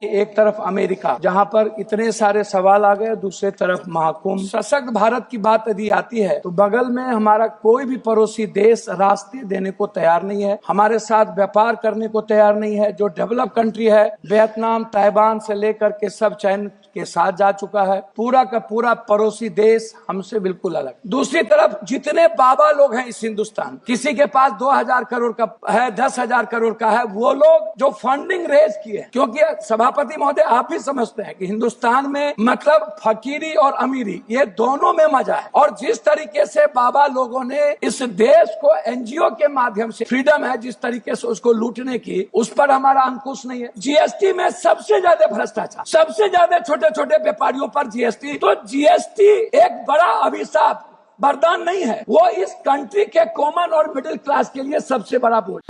एक तरफ अमेरिका जहां पर इतने सारे सवाल आ गए, दूसरे तरफ महाकुंभ। सशक्त भारत की बात यदि आती है तो बगल में हमारा कोई भी पड़ोसी देश रास्ते देने को तैयार नहीं है, हमारे साथ व्यापार करने को तैयार नहीं है। जो डेवलप कंट्री है, वियतनाम, ताइवान से लेकर के सब चाइना के साथ जा चुका है। पूरा का पूरा पड़ोसी देश हमसे बिल्कुल अलग। दूसरी तरफ जितने बाबा लोग हैं इस हिंदुस्तान, किसी के पास 2000 करोड़ का है, 10,000 करोड़ का है, वो लोग जो फंडिंग रेज किए, क्योंकि सभापति महोदय आप भी समझते हैं कि हिंदुस्तान में मतलब फकीरी और अमीरी ये दोनों में मजा है। और जिस तरीके से बाबा लोगों ने इस देश को एनजीओ के माध्यम से फ्रीडम है जिस तरीके से उसको लूटने की, उस पर हमारा अंकुश नहीं है। जीएसटी में सबसे ज्यादा भ्रष्टाचार, सबसे ज्यादा छोटे छोटे व्यापारियों पर जीएसटी। तो जीएसटी एक बड़ा अभिशाप, वरदान नहीं है, वो इस कंट्री के कॉमन और मिडिल क्लास के लिए सबसे बड़ा बोझ।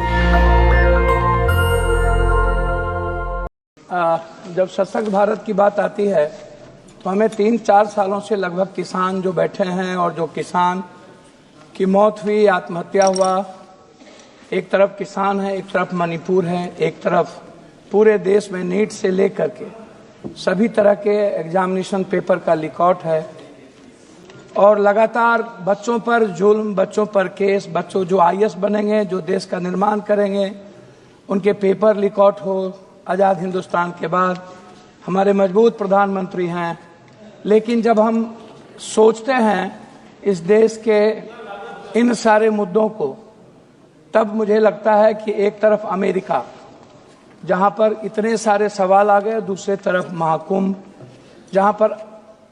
जब सशक्त भारत की बात आती है तो हमें 3-4 सालों से लगभग किसान जो बैठे हैं और जो किसान की मौत हुई, आत्महत्या हुआ, एक तरफ किसान है, एक तरफ मणिपुर है, एक तरफ पूरे देश में नीट से लेकर के सभी तरह के एग्जामिनेशन पेपर का लीकआउट है। और लगातार बच्चों पर जुल्म, बच्चों पर केस, बच्चों जो आईएएस बनेंगे, जो देश का निर्माण करेंगे, उनके पेपर लीकआउट हो। आज़ाद हिंदुस्तान के बाद हमारे मजबूत प्रधानमंत्री हैं, लेकिन जब हम सोचते हैं इस देश के इन सारे मुद्दों को, तब मुझे लगता है कि एक तरफ अमेरिका जहां पर इतने सारे सवाल आ गए, दूसरे तरफ महाकुंभ, जहां पर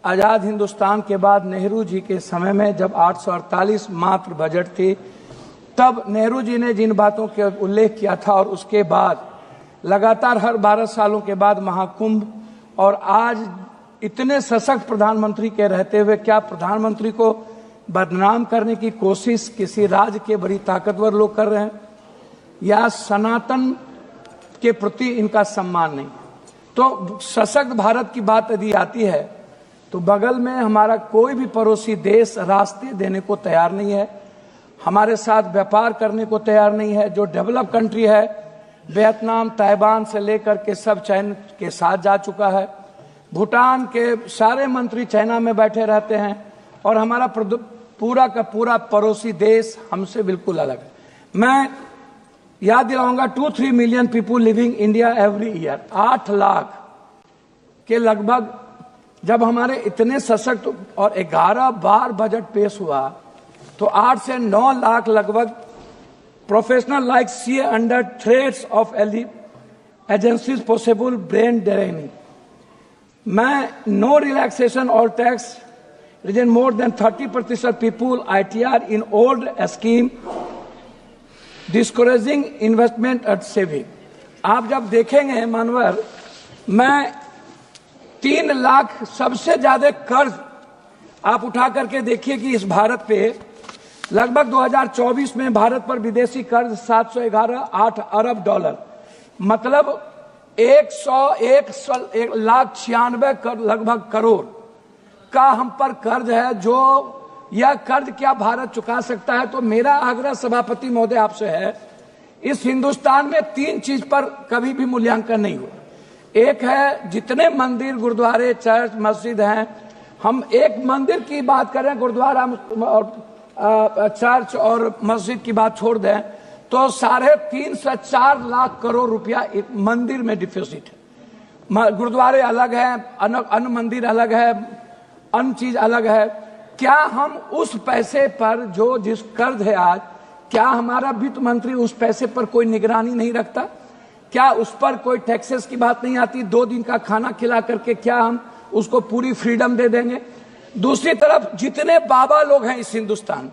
आज़ाद हिंदुस्तान के बाद नेहरू जी के समय में जब 848 मात्र बजट थी, तब नेहरू जी ने जिन बातों के उल्लेख किया था, और उसके बाद लगातार हर 12 सालों के बाद महाकुंभ, और आज इतने सशक्त प्रधानमंत्री के रहते हुए क्या प्रधानमंत्री को बदनाम करने की कोशिश किसी राज्य के बड़ी ताकतवर लोग कर रहे हैं, या सनातन के प्रति इनका सम्मान नहीं। तो सशक्त भारत की बात यदि आती है तो बगल में हमारा कोई भी पड़ोसी देश रास्ते देने को तैयार नहीं है, हमारे साथ व्यापार करने को तैयार नहीं है। जो डेवलप कंट्री है, वियतनाम, ताइवान से लेकर के सब चाइना के साथ जा चुका है। भूटान के सारे मंत्री चाइना में बैठे रहते हैं, और हमारा पूरा का पूरा पड़ोसी देश हमसे बिल्कुल अलग है। मैं याद दिलाऊंगा, 2-3 million people living India every year, 8 lakh के लगभग। जब हमारे इतने सशक्त और 11 बार बजट पेश हुआ तो 8 से 9 लाख लगभग professional like see under threats of agencies possible brain draining. मैं नो रिलैक्सेशन और tax reason more than 30% people ITR in old scheme discouraging investment and saving. आप जब देखेंगे मानवर, मैं 3 लाख सबसे ज्यादा कर्ज आप उठा करके देखिए कि इस भारत पे लगभग 2024 में भारत पर विदेशी कर्ज 711.8 अरब डॉलर, मतलब 1,96 लगभग करोड़ का हम पर कर्ज है। जो यह कर्ज क्या भारत चुका सकता है? तो मेरा आग्रह सभापति महोदय आपसे है, इस हिंदुस्तान में 3 चीज पर कभी भी मूल्यांकन नहीं हुआ। एक है जितने मंदिर, गुरुद्वारे, चर्च, मस्जिद हैं, हम एक मंदिर की बात करें, गुरुद्वारा और चर्च और मस्जिद की बात छोड़ दें तो 3.5 से 4 लाख करोड़ रुपया एक मंदिर में डिपॉजिट है। गुरुद्वारे अलग है, अन्य मंदिर अलग है, अन्य चीज अलग है। क्या हम उस पैसे पर जो जिस कर्ज है आज, क्या हमारा वित्त मंत्री उस पैसे पर कोई निगरानी नहीं रखता? क्या उस पर कोई टैक्सेस की बात नहीं आती? 2 दिन का खाना खिला करके क्या हम उसको पूरी फ्रीडम दे देंगे? दूसरी तरफ जितने बाबा लोग हैं इस हिंदुस्तान में,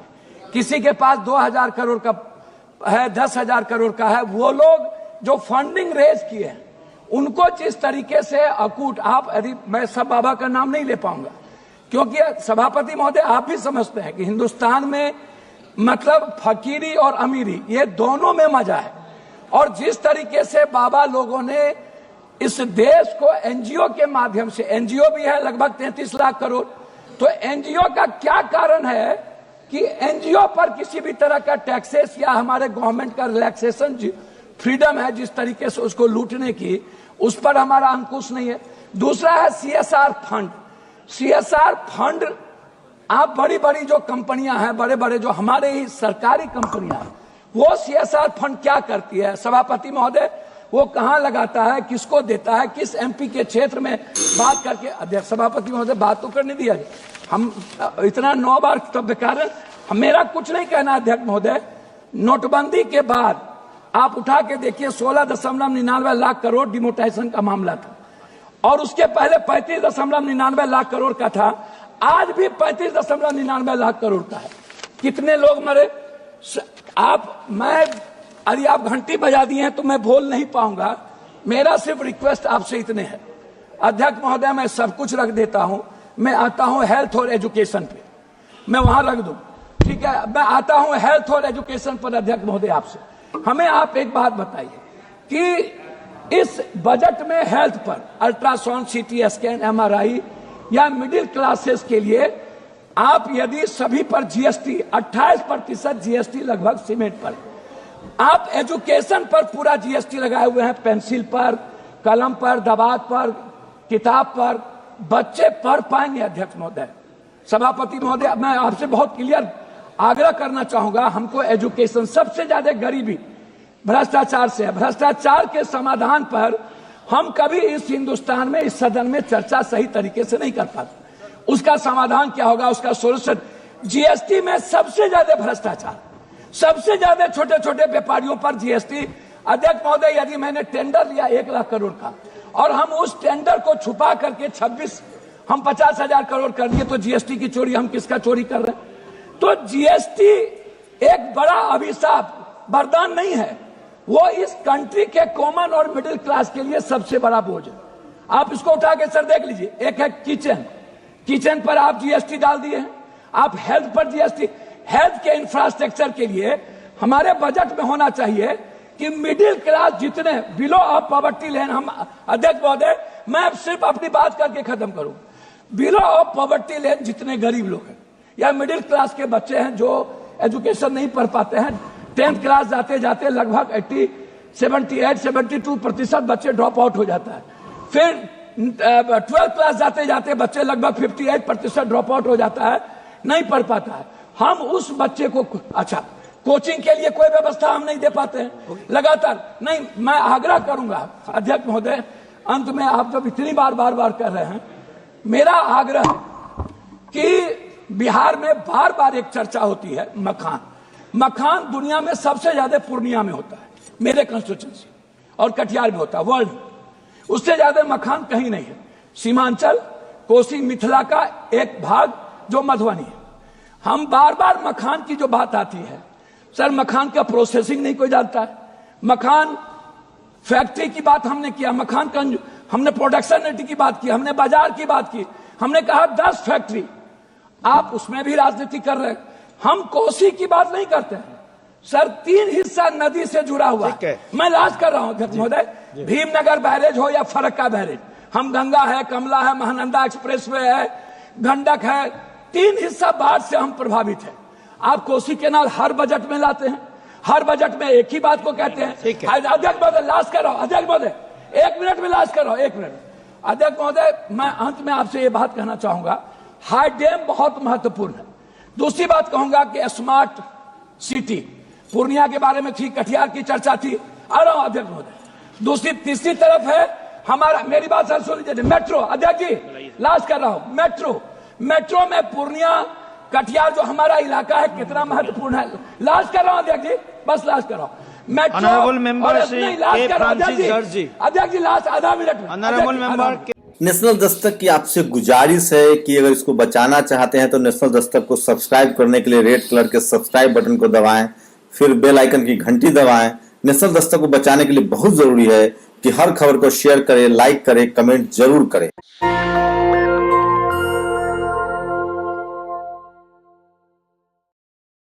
किसी के पास 2000 करोड़ का है, 10,000 करोड़ का है, वो लोग जो फंडिंग रेज किए हैं, उनको जिस तरीके से अकूट, आप यदि मैं सब बाबा का नाम नहीं ले पाऊंगा, क्योंकि सभापति महोदय आप भी समझते हैं कि हिंदुस्तान में मतलब फकीरी और अमीरी ये दोनों में मजा है। और जिस तरीके से बाबा लोगों ने इस देश को एनजीओ के माध्यम से, एनजीओ भी है लगभग 33 लाख करोड़, तो एनजीओ का क्या कारण है कि एनजीओ पर किसी भी तरह का टैक्सेस या हमारे गवर्नमेंट का रिलैक्सेशन फ्रीडम है जिस तरीके से उसको लूटने की, उस पर हमारा अंकुश नहीं है। दूसरा है CSR फंड। CSR फंड, आप बड़ी बड़ी जो कंपनियां हैं, बड़े बड़े जो हमारे ही सरकारी कंपनियां हैं, वो CSR फंड क्या करती है सभापति महोदय, वो कहां लगाता है, किसको देता है, किस MP के क्षेत्र में बात करके। अध्यक्ष सभापति महोदय बात तो करने दिया, हम इतना 9 बार तब बेकार। मेरा कुछ नहीं कहना अध्यक्ष महोदय, नोटबंदी के बाद आप उठा के देखिए 16.99 लाख करोड़ डिमोटाइजेशन का मामला था, और उसके पहले 35.99 लाख करोड़ का था, आज भी 35.99 लाख करोड़ का है। कितने लोग मरे? यदि आप घंटी बजा दिए हैं तो मैं बोल नहीं पाऊंगा। मेरा सिर्फ रिक्वेस्ट आपसे इतने है अध्यक्ष महोदय, मैं सब कुछ रख देता हूं, मैं आता हूं हेल्थ और एजुकेशन पे, मैं वहां रख दूं, ठीक है, मैं आता हूं हेल्थ और एजुकेशन पर। अध्यक्ष महोदय आपसे हमें आप एक बात बताइए कि इस बजट में हेल्थ पर अल्ट्रासाउंड, CT स्कैन, MRI या मिडिल क्लासेस के लिए आप यदि सभी पर GST 28% GST लगभग सीमेंट पर, आप एजुकेशन पर पूरा GST लगाए हुए हैं, पेंसिल पर, कलम पर, दवात पर, किताब पर, बच्चे पढ़ पाएंगे। अध्यक्ष महोदय, सभापति महोदय, मैं आपसे बहुत क्लियर आग्रह करना चाहूंगा, हमको एजुकेशन, सबसे ज्यादा गरीबी भ्रष्टाचार से है। भ्रष्टाचार के समाधान पर हम कभी इस हिंदुस्तान में, इस सदन में चर्चा सही तरीके से नहीं कर पाते। उसका समाधान क्या होगा, उसका सोल्यूशन। GST में सबसे ज्यादा भ्रष्टाचार, सबसे ज्यादा छोटे छोटे व्यापारियों पर GST। अध्यक्ष महोदय, यदि मैंने टेंडर लिया 1 लाख करोड़ का और हम उस टेंडर को छुपा करके 50,000 करोड़ कर दिए, तो GST की चोरी, हम किसका चोरी कर रहे हैं? तो GST एक बड़ा अभिशाप, वरदान नहीं है, वो इस कंट्री के कॉमन और मिडिल क्लास के लिए सबसे बड़ा बोझ है। आप इसको उठा के सर देख लीजिए, एक है किचन पर आप GST डाल दिए हैं, आप हेल्थ पर GST। हेल्थ के इंफ्रास्ट्रक्चर के लिए हमारे बजट में होना चाहिए कि मिडिल क्लास जितने बिलो ऑफ पॉवर्टी लाइन, हम अध्यक्ष महोदय, मैं सिर्फ अपनी बात करके खत्म करूं, बिलो ऑफ पॉवर्टी लाइन जितने गरीब लोग हैं या मिडिल क्लास के बच्चे हैं जो एजुकेशन नहीं पढ़ पाते हैं, 10th क्लास जाते जाते लगभग 78-72% बच्चे ड्रॉप आउट हो जाता है। फिर 12th क्लास जाते जाते बच्चे लगभग 58% ड्रॉप आउट हो जाता है, नहीं पढ़ पाता है। हम उस बच्चे को, अच्छा, कोचिंग के लिए कोई व्यवस्था हम नहीं दे पाते हैं लगातार। नहीं, मैं आग्रह करूंगा अध्यक्ष महोदय, अंत में आप जब इतनी बार कर रहे हैं, मेरा आग्रह है कि बिहार में बार बार एक चर्चा होती है मखान दुनिया में सबसे ज्यादा पूर्णिया में होता है, मेरे कंस्टिट्यूएंसी, और कटिहार में होता है, वर्ल्ड उससे ज्यादा मखान कहीं नहीं है। सीमांचल, कोसी, मिथिला का एक भाग जो मधुबनी है। हम बार मखान की जो बात आती है, सर मखान का प्रोसेसिंग नहीं कोई जानता है। मखान फैक्ट्री की बात हमने किया, मखान का हमने प्रोडक्शन की बात की, हमने बाजार की बात की, हमने कहा 10 फैक्ट्री, आप उसमें भी राजनीति कर रहे हैं। हम कोसी की बात नहीं करते हैं सर, 3 हिस्सा नदी से जुड़ा हुआ है। मैं लास्ट कर रहा हूं अध्यक्ष महोदय, भीमनगर बैरेज हो या फरक्का बैरेज, हम गंगा है, कमला है, महानंदा एक्सप्रेसवे है, गंडक है, 3 हिस्सा बाढ़ से हम प्रभावित हैं। आप कोसी कैनाल हर बजट में लाते हैं, हर बजट में एक ही बात को कहते हैं। अध्यक्ष महोदय लास्ट कर रहा हूं, अध्यक्ष महोदय 1 मिनट में लास्ट कर रहा हूं, 1 मिनट। अध्यक्ष महोदय, मैं अंत में आपसे ये बात कहना चाहूंगा, हाई डैम बहुत महत्वपूर्ण है। दूसरी बात कहूंगा कि स्मार्ट सिटी, पूर्णिया के बारे में थी, कटिहार की चर्चा थी, आ रहा हूं अध्यक्ष महोदय। तीसरी तरफ है हमारा, मेरी बात सर सुन लीजिए, मेट्रो। अध्यक्ष जी लास्ट कर रहा हूं, मेट्रो में पूर्णिया, कटिहार जो हमारा इलाका है कितना महत्वपूर्ण है। लास्ट कर रहा हूं अध्यक्ष जी, बस लास्ट कर रहा हूं। मेट्रो अध्यक्ष जी लास्ट आधा मिनट। नेशनल दस्तक की आपसे गुजारिश है कि अगर इसको बचाना चाहते हैं तो नेशनल दस्तक को सब्सक्राइब करने के लिए रेड कलर के सब्सक्राइब बटन को दबाएं, फिर बेल आइकन की घंटी दबाएं। नेशनल दस्तक को बचाने के लिए बहुत जरूरी है कि हर खबर को शेयर करें, लाइक करें, कमेंट जरूर करें।